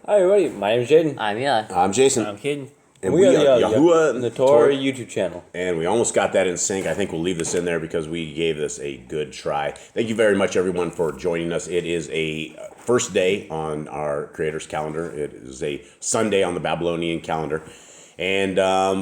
Hi everybody, my name's Jaden. I'm Eli. I'm Jason. I'm Caden. And we are YHWH in the Torah YouTube channel. And we almost got that in sync. I think we'll leave this in there because we gave this a good try. Thank you very much, everyone, for joining us. It is a first day on our Creator's calendar. It is a Sunday on the Babylonian calendar. And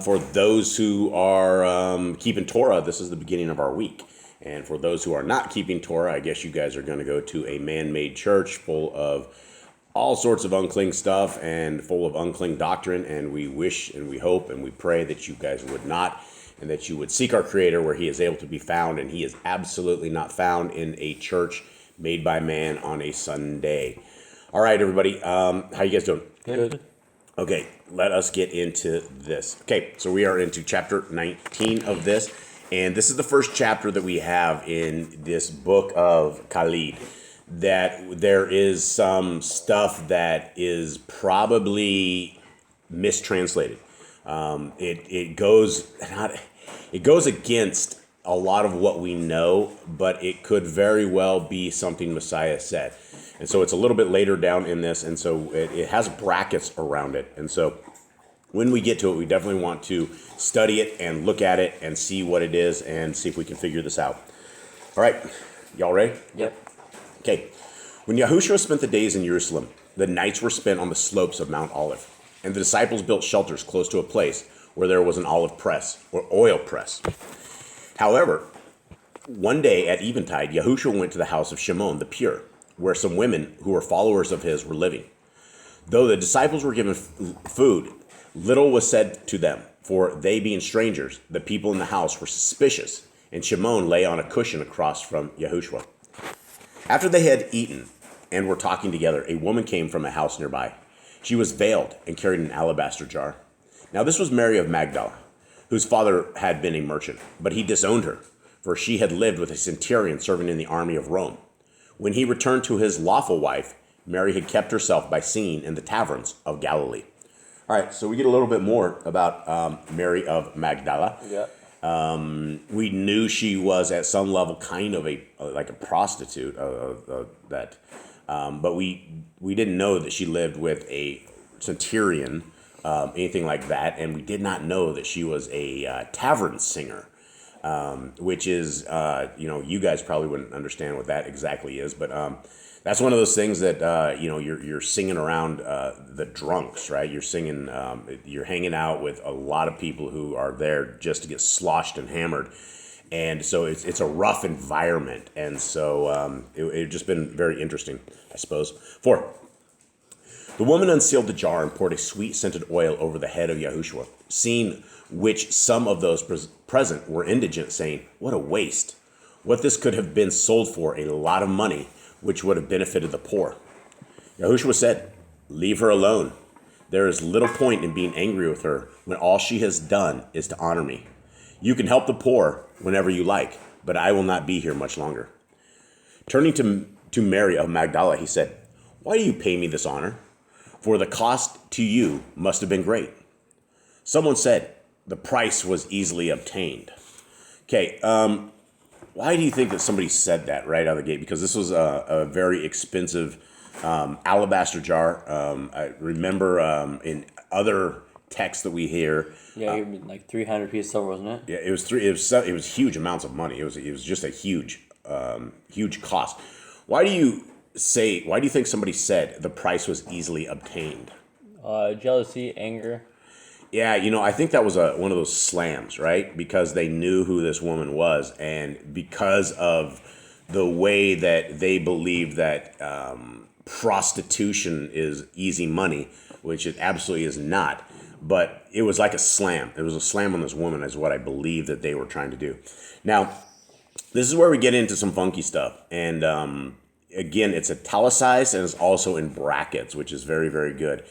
for those who are keeping Torah, this is the beginning of our week. And for those who are not keeping Torah, I guess you guys are going to go to a man-made church full of all sorts of unclean stuff and full of unclean doctrine, and we wish and we hope and we pray that you guys would not, and that you would seek our Creator where He is able to be found, and He is absolutely not found in a church made by man on a Sunday. All right, everybody, how you guys doing? Good. Okay, let us get into this. Okay, so we are into chapter 19 of this, and this is the first chapter that we have in this book of Khalid. That there is some stuff that is probably mistranslated. It goes against a lot of what we know, but it could very well be something Messiah said. And so it's a little bit later down in this, and so it has brackets around it. And so when we get to it, we definitely want to study it and look at it and see what it is and see if we can figure this out. All right, y'all ready? Yep. Okay, when YHWH spent the days in Jerusalem, the nights were spent on the slopes of Mount Olive, and the disciples built shelters close to a place where there was an olive press, or oil press. However, one day at eventide, YHWH went to the house of Shimon the Pure, where some women who were followers of his were living. Though the disciples were given food, little was said to them, for they being strangers, the people in the house were suspicious, and Shimon lay on a cushion across from YHWH. After they had eaten and were talking together, a woman came from a house nearby. She was veiled and carried an alabaster jar. Now this was Mary of Magdala, whose father had been a merchant, but he disowned her, for she had lived with a centurion serving in the army of Rome. When he returned to his lawful wife, Mary had kept herself by singing in the taverns of Galilee. All right, so we get a little bit more about Mary of Magdala. Yeah. We knew she was at some level kind of like a prostitute, but we didn't know that she lived with a centurion, anything like that, and we did not know that she was a tavern singer, which is you guys probably wouldn't understand what that exactly is, but that's one of those things that you're singing around the drunks, right? You're singing, you're hanging out with a lot of people who are there just to get sloshed and hammered, and so it's a rough environment, and so it just been very interesting, I suppose. 4. The woman unsealed the jar and poured a sweet scented oil over the head of YHWH, seeing which some of those present were indigent, saying, "What a waste! What this could have been sold for a lot of money, which would have benefited the poor." YHWH said, "Leave her alone. There is little point in being angry with her when all she has done is to honor me. You can help the poor whenever you like, but I will not be here much longer." Turning to Mary of Magdala, he said, "Why do you pay me this honor? For the cost to you must have been great." Someone said, "The price was easily obtained." Okay, why do you think that somebody said that right out of the gate? Because this was a very expensive alabaster jar. I remember in other texts that we hear. Yeah, like 300 pieces of silver, wasn't it? Yeah, it was huge amounts of money. It was just a huge cost. Why do you think somebody said the price was easily obtained? Jealousy, anger. Yeah, I think that was one of those slams, right? Because they knew who this woman was, and because of the way that they believed that prostitution is easy money, which it absolutely is not. But it was like a slam. It was a slam on this woman, is what I believe that they were trying to do. Now, this is where we get into some funky stuff, and again, it's italicized and it's also in brackets, which is very, very good.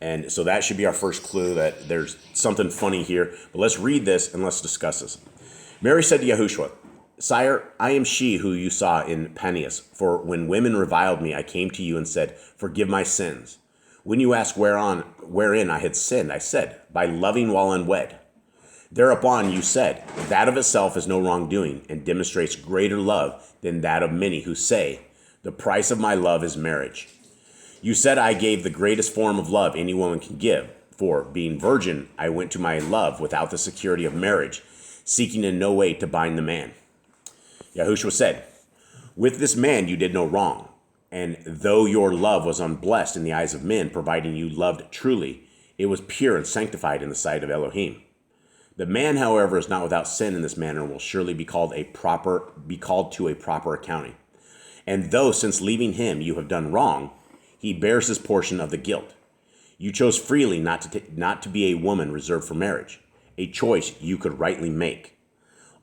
And so that should be our first clue that there's something funny here. But let's read this and let's discuss this. Mary said to YHWH, "Sire, I am she who you saw in Panias. For when women reviled me, I came to you and said, 'Forgive my sins.' When you asked wherein I had sinned, I said, 'By loving while unwed.' Thereupon you said, 'That of itself is no wrongdoing and demonstrates greater love than that of many who say, the price of my love is marriage.' You said I gave the greatest form of love any woman can give. For, being virgin, I went to my love without the security of marriage, seeking in no way to bind the man. Yahushua said, with this man you did no wrong, and though your love was unblessed in the eyes of men, providing you loved truly, it was pure and sanctified in the sight of Elohim. The man, however, is not without sin in this manner, and will surely be called to a proper accounting. And though since leaving him you have done wrong, he bears his portion of the guilt. You chose freely not to be a woman reserved for marriage, a choice you could rightly make.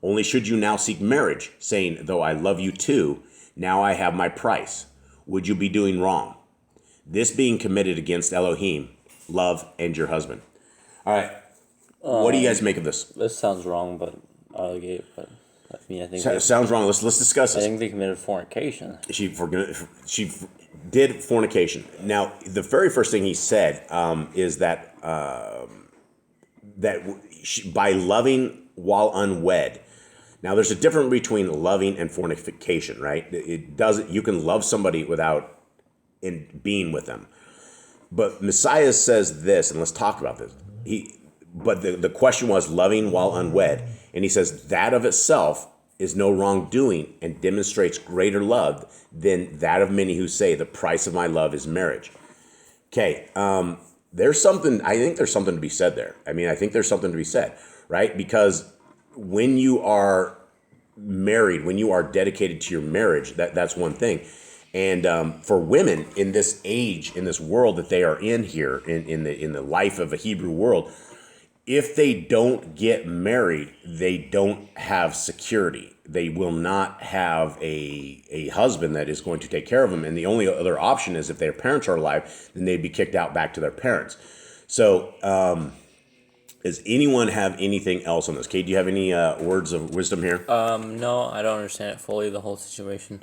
Only should you now seek marriage, saying, though I love you too, now I have my price, would you be doing wrong? This being committed against Elohim, love, and your husband. All right. What do you guys make of this? This sounds wrong, but I think Sounds wrong. Let's discuss this. I think they committed fornication. She did fornication. Now, the very first thing he said is that by loving while unwed. Now, there's a difference between loving and fornication, right? You can love somebody without being with them. But Messiah says this, and let's talk about this. But the question was loving while unwed. And he says that of itself is no wrongdoing and demonstrates greater love than that of many who say the price of my love is marriage. Okay, I think there's something to be said there. I think there's something to be said, right? Because when you are married, when you are dedicated to your marriage, that's one thing. And for women in this age, in this world that they are in here, in the life of a Hebrew world, if they don't get married, they don't have security. They will not have a husband that is going to take care of them. And the only other option is if their parents are alive, then they'd be kicked out back to their parents. So does anyone have anything else on this? Kate, do you have any words of wisdom here? No, I don't understand it fully, the whole situation.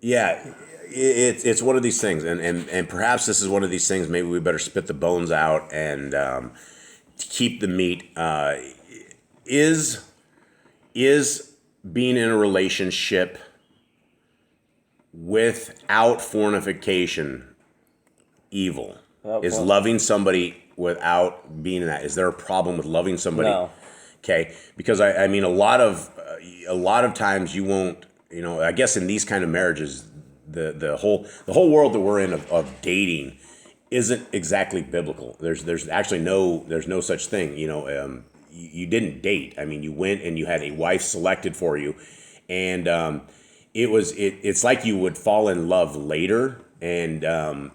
Yeah, it's one of these things. And perhaps this is one of these things, maybe we better spit the bones out and keep the meat. Is being in a relationship without fornication evil? Is loving somebody without being in that? Is there a problem with loving somebody? No. Okay, because I mean a lot of times you won't. I guess in these kind of marriages, the whole world that we're in of dating isn't exactly biblical. There's actually no such thing. You didn't date. You went and you had a wife selected for you, and it's like you would fall in love later, and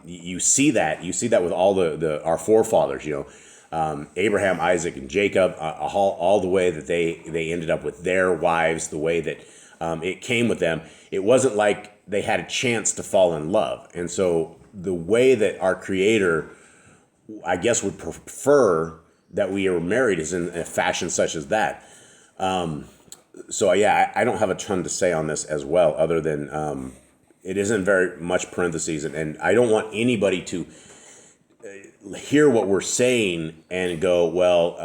you see that with all our forefathers. Abraham, Isaac, and Jacob, all the way that they ended up with their wives, the way that it came with them. It wasn't like they had a chance to fall in love. And so the way that our Creator, I guess, would prefer that we are married is in a fashion such as that. So yeah, I don't have a ton to say on this as well, other than it isn't very much parentheses. And I don't want anybody to hear what we're saying and go, well,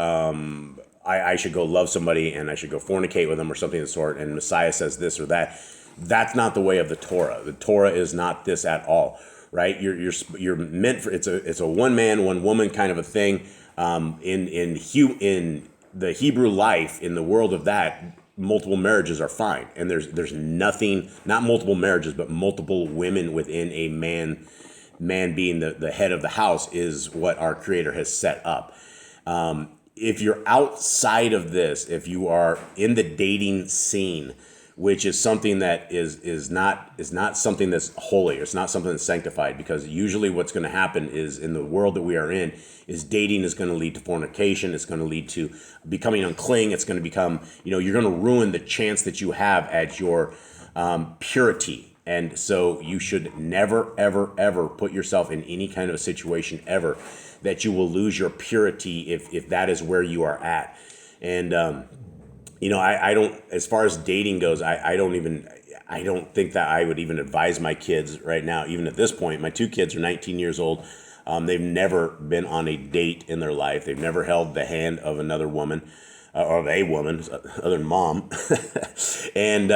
I should go love somebody and I should go fornicate with them or something of the sort, and Messiah says this or that. That's not the way of the Torah. The Torah is not this at all, right? You're meant for it's a one man, one woman kind of a thing. In the Hebrew life, in the world of that, multiple marriages are fine, and there's nothing, not multiple marriages, but multiple women within a man being the head of the house is what our Creator has set up. If you're outside of this, if you are in the dating scene, which is something that is not something that's holy, it's not something that's sanctified, because usually what's going to happen is, in the world that we are in, is dating is going to lead to fornication, it's going to lead to becoming unclean, it's going to become, you're going to ruin the chance that you have at your purity. And so you should never, ever, ever put yourself in any kind of a situation ever that you will lose your purity if that is where you are at. And, I don't, as far as dating goes, I don't think that I would even advise my kids right now, even at this point. My two kids are 19 years old. They've never been on a date in their life. They've never held the hand of another woman. or a woman other than mom. And,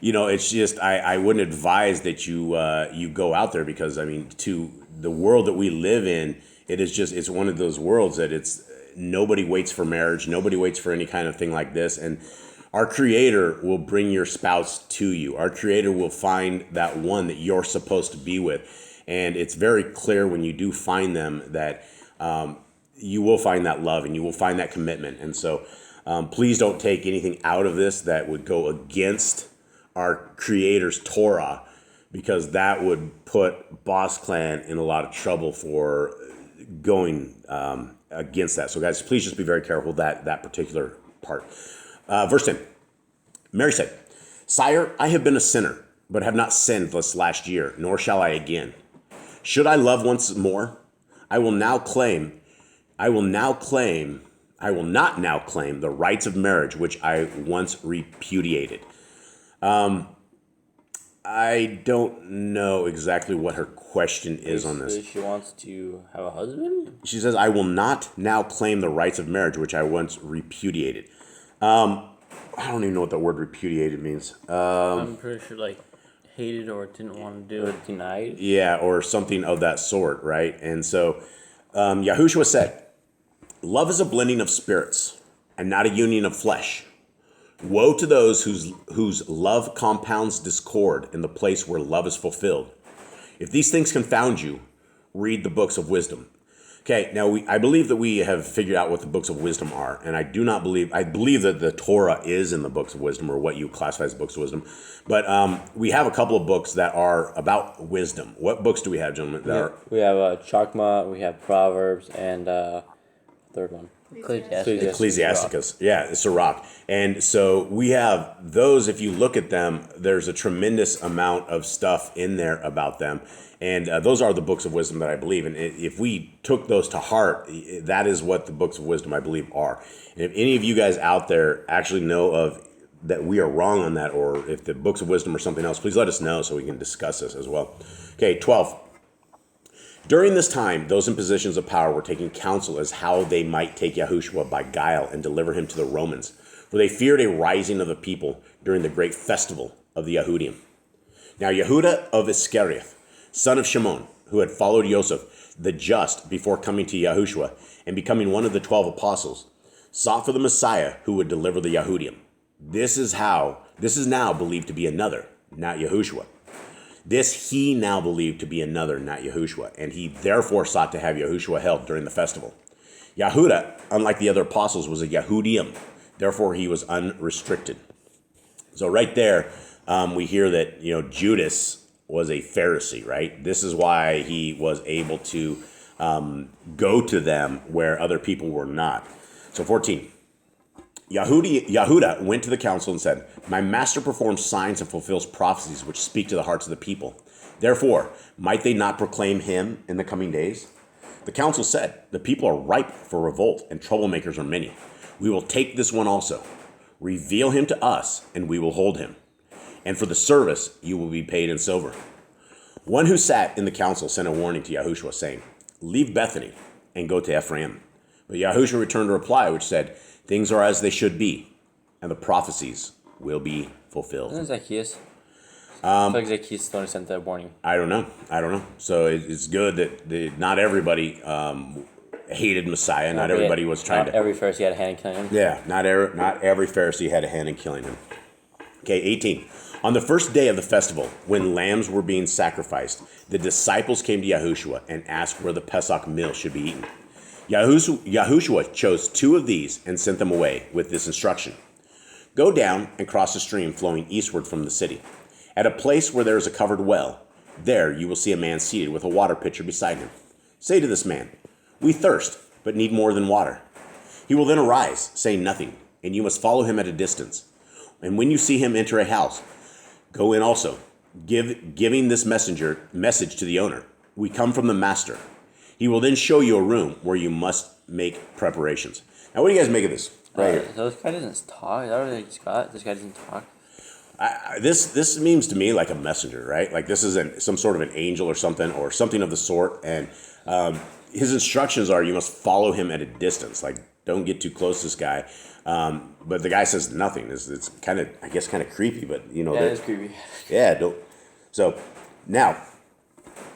it's just, I wouldn't advise that you go out there because, I mean, to the world that we live in, it's one of those worlds that nobody waits for marriage. Nobody waits for any kind of thing like this. And our Creator will bring your spouse to you. Our Creator will find that one that you're supposed to be with. And it's very clear when you do find them that you will find that love and you will find that commitment. And so please don't take anything out of this that would go against our Creator's Torah, because that would put Boss Clan in a lot of trouble for going against that. So guys, please just be very careful that particular part. Verse 10, Mary said, "Sire, I have been a sinner, but have not sinned this last year, nor shall I again. Should I love once more? I will not now claim the rights of marriage which I once repudiated." I don't know exactly what her question is on this. She wants to have a husband? She says, "I will not now claim the rights of marriage which I once repudiated." I don't even know what that word repudiated means. I'm pretty sure like hated or didn't want to do it, denied. Yeah, or something of that sort, right? And so YHWH said, "Love is a blending of spirits and not a union of flesh. Woe to those whose love compounds discord in the place where love is fulfilled. If these things confound you, read the books of wisdom." Okay, now I believe that we have figured out what the books of wisdom are, and I believe that the Torah is in the books of wisdom, or what you classify as books of wisdom. But we have a couple of books that are about wisdom. What books do we have, gentlemen? We have Chakma, we have Proverbs, and third one. Ecclesiasticus. Yeah, it's Sirach. And so we have those. If you look at them, there's a tremendous amount of stuff in there about them. And those are the books of wisdom that I believe. And if we took those to heart, that is what the books of wisdom I believe are. And if any of you guys out there actually know of that we are wrong on that, or if the books of wisdom are something else, please let us know so we can discuss this as well. Okay, 12. During this time, those in positions of power were taking counsel as how they might take YHWH by guile and deliver him to the Romans, for they feared a rising of the people during the great festival of the Yahudim. Now Yehuda of Iscariot, son of Shimon, who had followed Joseph, the just, before coming to YHWH and becoming one of the 12 apostles, sought for the Messiah who would deliver the Yahudim. This is now believed to be another, not YHWH. This he now believed to be another, not YHWH, and he therefore sought to have YHWH held during the festival. Yehuda, unlike the other apostles, was a Yahudim, therefore he was unrestricted. So right there, we hear that Judas was a Pharisee, right? This is why he was able to go to them where other people were not. So 14. Yehuda went to the council and said, "My master performs signs and fulfills prophecies which speak to the hearts of the people. Therefore, might they not proclaim him in the coming days?" The council said, "The people are ripe for revolt, and troublemakers are many. We will take this one also. Reveal him to us, and we will hold him. And for the service, you will be paid in silver." One who sat in the council sent a warning to YHWH, saying, "Leave Bethany and go to Ephraim." But YHWH returned a reply which said, "Things are as they should be, and the prophecies will be fulfilled." Isn't Zacchaeus? I feel like Zacchaeus only sent that warning. I don't know. So it's good that not everybody hated Messiah. Not everybody was trying to. Every Pharisee had a hand in killing him. Yeah, not every Pharisee had a hand in killing him. Okay, 18. On the first day of the festival, when lambs were being sacrificed, the disciples came to YHWH and asked where the Pesach meal should be eaten. YHWH chose 2 of these and sent them away with this instruction: "Go down and cross the stream flowing eastward from the city. At a place where there is a covered well, there you will see a man seated with a water pitcher beside him. Say to this man, 'We thirst, but need more than water.' He will then arise, saying nothing, and you must follow him at a distance. And when you see him enter a house, go in also, giving this message to the owner: 'We come from the master.' He will then show you a room where you must make preparations." Now, what do you guys make of this? Right here. So this guy doesn't talk. Is that what they just got? This guy doesn't talk. This seems to me like a messenger, right? Like this is some sort of an angel or something of the sort. And his instructions are you must follow him at a distance. Like don't get too close to this guy. But the guy says nothing. It's kind of, I guess, kind of creepy, but you know. Yeah, it's creepy. Yeah, don't. So now,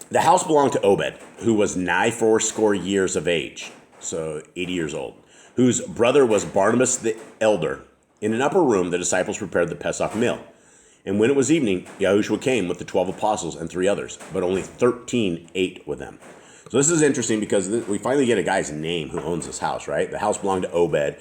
the house belonged to Obed, who was nigh 80 years of age, so 80 years old, whose brother was Barnabas the elder. In an upper room, the disciples prepared the Pesach meal. And when it was evening, YHWH came with the 12 apostles and 3 others, but only 13 ate with them. So this is interesting because we finally get a guy's name who owns this house, right? The house belonged to Obed.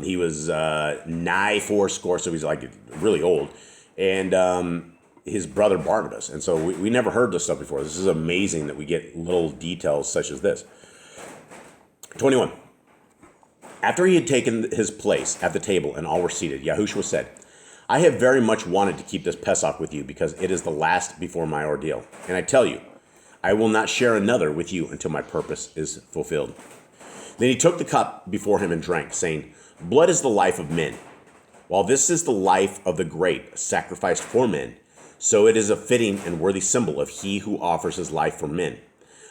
He was nigh 80, so he's like really old. And his brother Barnabas. And so we never heard this stuff before. This is amazing that we get little details such as this. 21. After he had taken his place at the table and all were seated, YHWH said, I have very much wanted to keep this Pesach with you because it is the last before my ordeal. And I tell you, I will not share another with you until my purpose is fulfilled. Then he took the cup before him and drank, saying, Blood is the life of men. While this is the life of the great, sacrificed for men, so it is a fitting and worthy symbol of he who offers his life for men.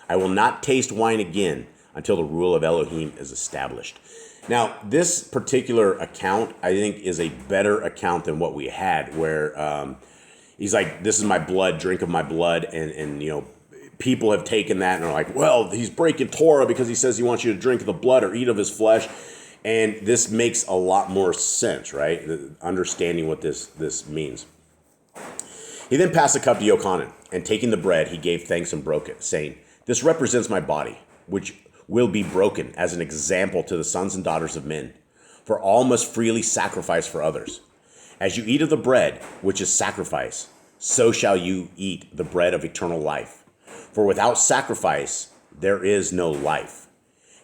I will not taste wine again until the rule of Elohim is established. Now, this particular account, I think, is a better account than what we had, where he's like, this is my blood, drink of my blood. And you know, people have taken that and are like, well, he's breaking Torah because he says he wants you to drink of the blood or eat of his flesh. And this makes a lot more sense, right? Understanding what this means. He then passed the cup to Yochanan, and taking the bread, he gave thanks and broke it, saying, This represents my body, which will be broken as an example to the sons and daughters of men. For all must freely sacrifice for others. As you eat of the bread, which is sacrifice, so shall you eat the bread of eternal life. For without sacrifice, there is no life.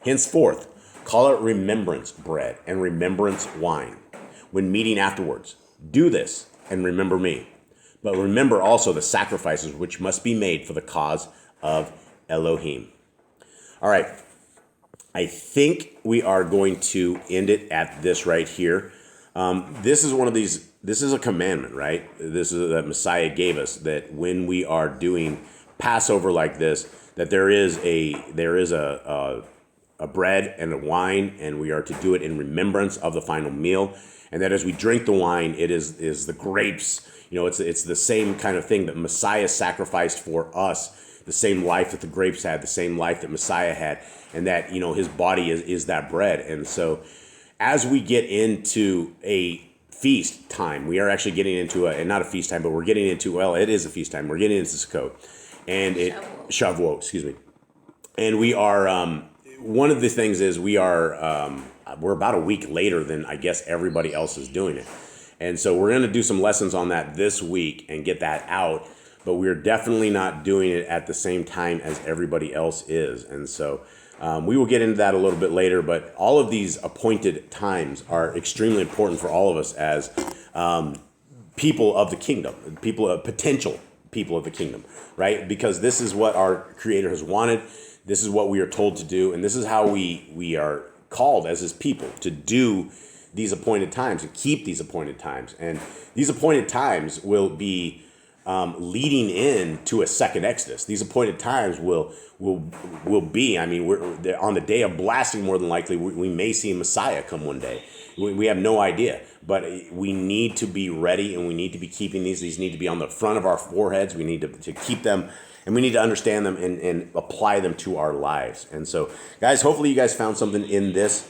Henceforth, call it remembrance bread and remembrance wine. When meeting afterwards, do this and remember me. But remember also the sacrifices which must be made for the cause of Elohim. All right. I think we are going to end it at this right here. This is one of these, this is a commandment, right? This is that Messiah gave us, that when we are doing Passover like this, that there is a bread and a wine, and we are to do it in remembrance of the final meal. And that as we drink the wine, it is the grapes. You know, it's the same kind of thing that Messiah sacrificed for us, the same life that the grapes had, the same life that Messiah had, and that, you know, his body is that bread. And so as we get into a feast time, we are actually getting into not a feast time, but we're getting into, well, it is a feast time. We're getting into Sukkot and Shavuot, excuse me. And we are, one of the things is we're about a week later than I guess everybody else is doing it. And so we're going to do some lessons on that this week and get that out. But we're definitely not doing it at the same time as everybody else is. And so we will get into that a little bit later. But all of these appointed times are extremely important for all of us as people of the kingdom, potential people of the kingdom, right? Because this is what our Creator has wanted. This is what we are told to do. And this is how we are called as his people to do these appointed times and keep these appointed times. And these appointed times will be leading in to a second Exodus. These appointed times will be, I mean, we're on the day of blasting, more than likely, we may see Messiah come one day. We have no idea, but we need to be ready, and we need to be keeping these. These need to be on the front of our foreheads. We need to keep them, and we need to understand them and apply them to our lives. And so, guys, hopefully you guys found something in this.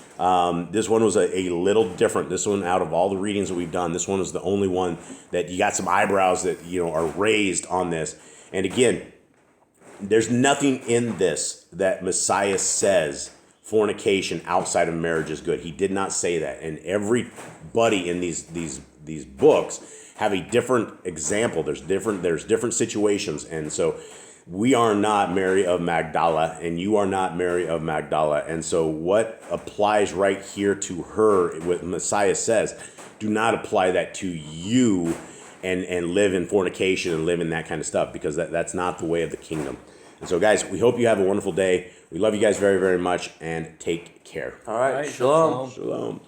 This one was a little different. This one, out of all the readings that we've done, this one was the only one that you got some eyebrows that, you know, are raised on this. And again, there's nothing in this that Messiah says fornication outside of marriage is good. He did not say that. And everybody in these books have a different example. There's different situations. And so we are not Mary of Magdala, and you are not Mary of Magdala. And so what applies right here to her, what Messiah says, do not apply that to you and live in fornication and live in that kind of stuff, because that's not the way of the kingdom. And so, guys, we hope you have a wonderful day. We love you guys very, very much, and take care. All right. Shalom. Shalom.